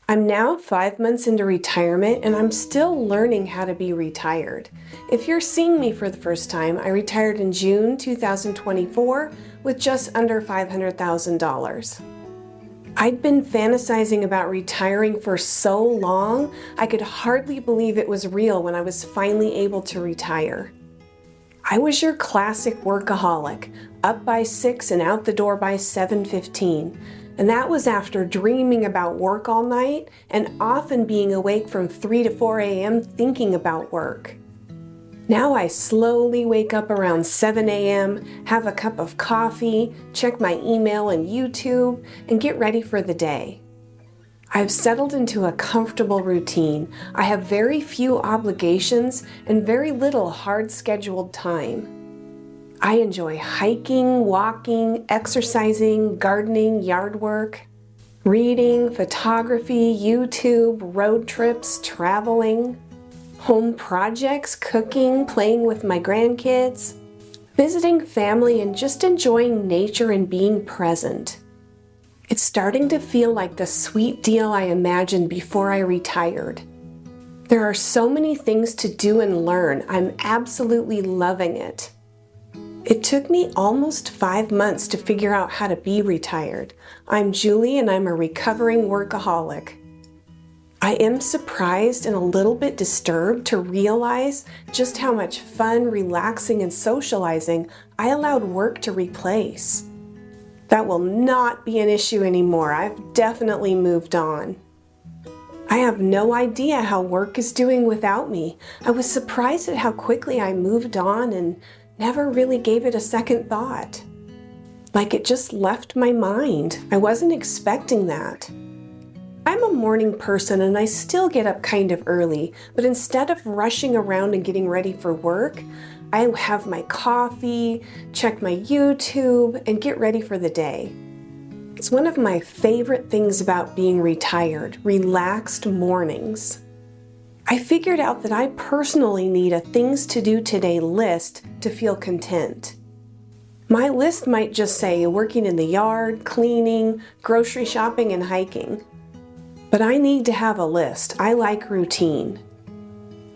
I'm now 5 months into retirement and I'm still learning how to be retired. If you're seeing me for the first time, I retired in June 2024 with just under $500,000. I'd been fantasizing about retiring for so long, I could hardly believe it was real when I was finally able to retire. I was your classic workaholic, up by 6 and out the door by 7:15. And that was after dreaming about work all night and often being awake from 3 to 4 a.m. thinking about work. Now I slowly wake up around 7 a.m., have a cup of coffee, check my email and YouTube, and get ready for the day. I've settled into a comfortable routine. I have very few obligations and very little hard scheduled time. I enjoy hiking, walking, exercising, gardening, yard work, reading, photography, YouTube, road trips, traveling, home projects, cooking, playing with my grandkids, visiting family, and just enjoying nature and being present. It's starting to feel like the sweet deal I imagined before I retired. There are so many things to do and learn. I'm absolutely loving it. It took me almost 5 months to figure out how to be retired. I'm Julie and I'm a recovering workaholic. I am surprised and a little bit disturbed to realize just how much fun, relaxing, and socializing I allowed work to replace. That will not be an issue anymore. I've definitely moved on. I have no idea how work is doing without me. I was surprised at how quickly I moved on and never really gave it a second thought. Like it just left my mind. I wasn't expecting that. I'm a morning person and I still get up kind of early, but instead of rushing around and getting ready for work, I have my coffee, check my YouTube, and get ready for the day. It's one of my favorite things about being retired, relaxed mornings. I figured out that I personally need a things to do today list to feel content. My list might just say working in the yard, cleaning, grocery shopping, and hiking. But I need to have a list. I like routine.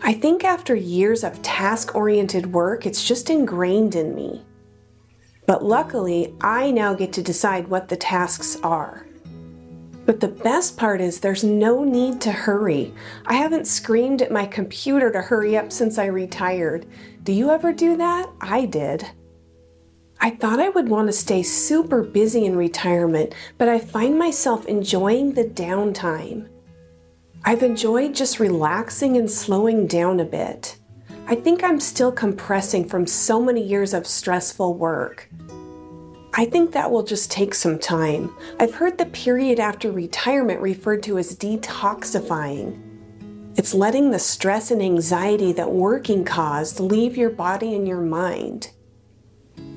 I think after years of task-oriented work, it's just ingrained in me. But luckily, I now get to decide what the tasks are. But the best part is there's no need to hurry. I haven't screamed at my computer to hurry up since I retired. Do you ever do that? I did. I thought I would want to stay super busy in retirement, but I find myself enjoying the downtime. I've enjoyed just relaxing and slowing down a bit. I think I'm still compressing from so many years of stressful work. I think that will just take some time. I've heard the period after retirement referred to as detoxifying. It's letting the stress and anxiety that working caused leave your body and your mind.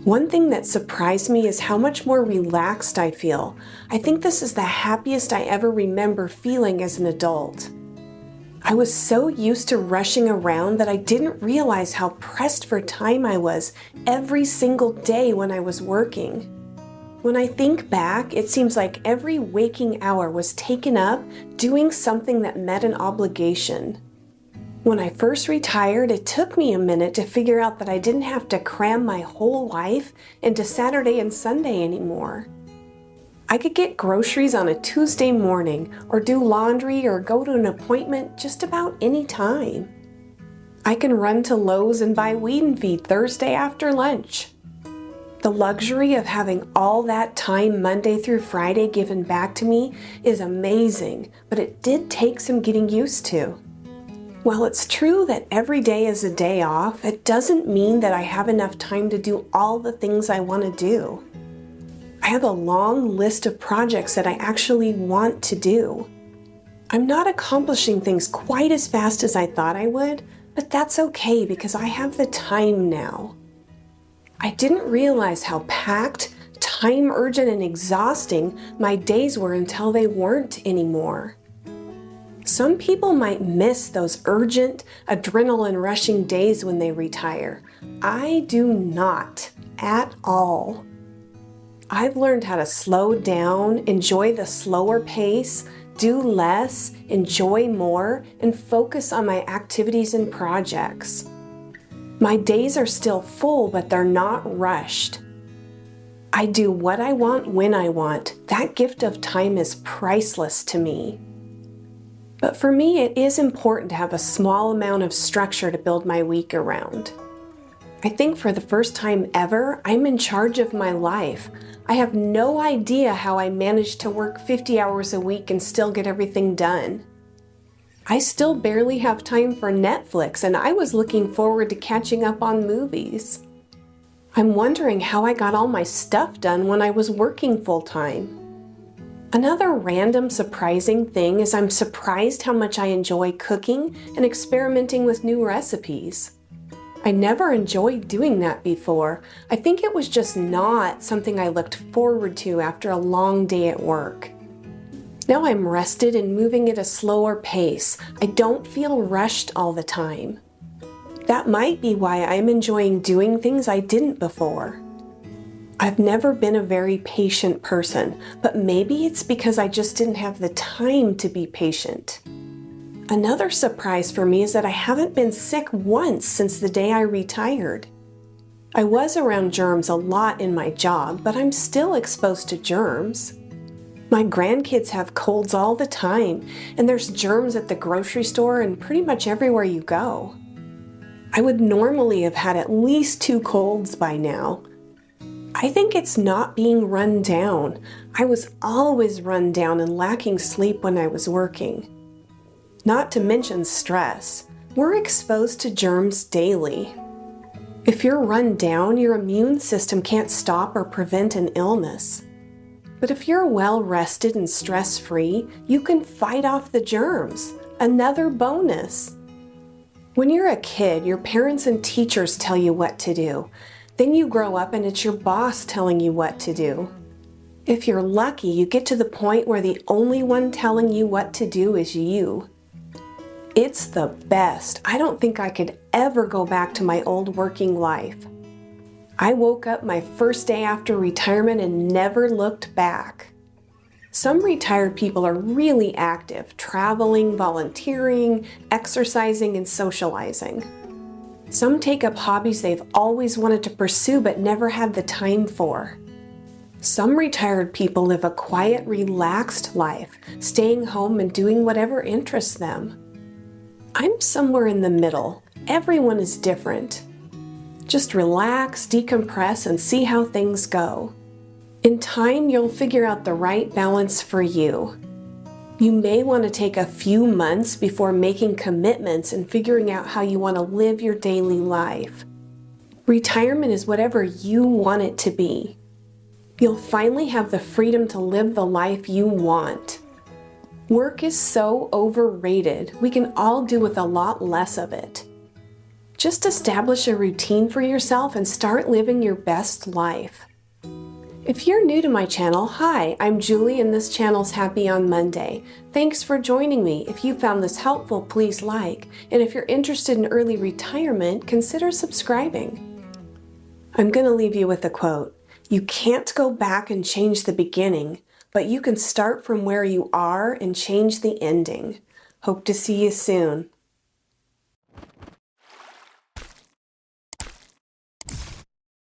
One thing that surprised me is how much more relaxed I feel. I think this is the happiest I ever remember feeling as an adult. I was so used to rushing around that I didn't realize how pressed for time I was every single day when I was working. When I think back, it seems like every waking hour was taken up doing something that met an obligation. When I first retired, it took me a minute to figure out that I didn't have to cram my whole life into Saturday and Sunday anymore. I could get groceries on a Tuesday morning, or do laundry, or go to an appointment just about any time. I can run to Lowe's and buy weed and feed Thursday after lunch. The luxury of having all that time Monday through Friday given back to me is amazing, but it did take some getting used to. While it's true that every day is a day off, it doesn't mean that I have enough time to do all the things I want to do. I have a long list of projects that I actually want to do. I'm not accomplishing things quite as fast as I thought I would, but that's okay because I have the time now. I didn't realize how packed, time-urgent, and exhausting my days were until they weren't anymore. Some people might miss those urgent, adrenaline-rushing days when they retire. I do not at all. I've learned how to slow down, enjoy the slower pace, do less, enjoy more, and focus on my activities and projects. My days are still full, but they're not rushed. I do what I want when I want. That gift of time is priceless to me. But for me, it is important to have a small amount of structure to build my week around. I think for the first time ever, I'm in charge of my life. I have no idea how I managed to work 50 hours a week and still get everything done. I still barely have time for Netflix, and I was looking forward to catching up on movies. I'm wondering how I got all my stuff done when I was working full-time. Another random surprising thing is I'm surprised how much I enjoy cooking and experimenting with new recipes. I never enjoyed doing that before. I think it was just not something I looked forward to after a long day at work. Now I'm rested and moving at a slower pace. I don't feel rushed all the time. That might be why I'm enjoying doing things I didn't before. I've never been a very patient person, but maybe it's because I just didn't have the time to be patient. Another surprise for me is that I haven't been sick once since the day I retired. I was around germs a lot in my job, but I'm still exposed to germs. My grandkids have colds all the time, and there's germs at the grocery store and pretty much everywhere you go. I would normally have had at least 2 colds by now. I think it's not being run down. I was always run down and lacking sleep when I was working. Not to mention stress. We're exposed to germs daily. If you're run down, your immune system can't stop or prevent an illness. But if you're well rested and stress-free, you can fight off the germs. Another bonus. When you're a kid, your parents and teachers tell you what to do. Then you grow up and it's your boss telling you what to do. If you're lucky, you get to the point where the only one telling you what to do is you. It's the best. I don't think I could ever go back to my old working life. I woke up my first day after retirement and never looked back. Some retired people are really active, traveling, volunteering, exercising, and socializing. Some take up hobbies they've always wanted to pursue but never had the time for. Some retired people live a quiet, relaxed life, staying home and doing whatever interests them. I'm somewhere in the middle. Everyone is different. Just relax, decompress, and see how things go. In time, you'll figure out the right balance for you. You may want to take a few months before making commitments and figuring out how you want to live your daily life. Retirement is whatever you want it to be. You'll finally have the freedom to live the life you want. Work is so overrated. We can all do with a lot less of it. Just establish a routine for yourself and start living your best life. If you're new to my channel, hi, I'm Julie and this channel's Happy on Monday. Thanks for joining me. If you found this helpful, please like. And if you're interested in early retirement, consider subscribing. I'm going to leave you with a quote. You can't go back and change the beginning, but you can start from where you are and change the ending. Hope to see you soon.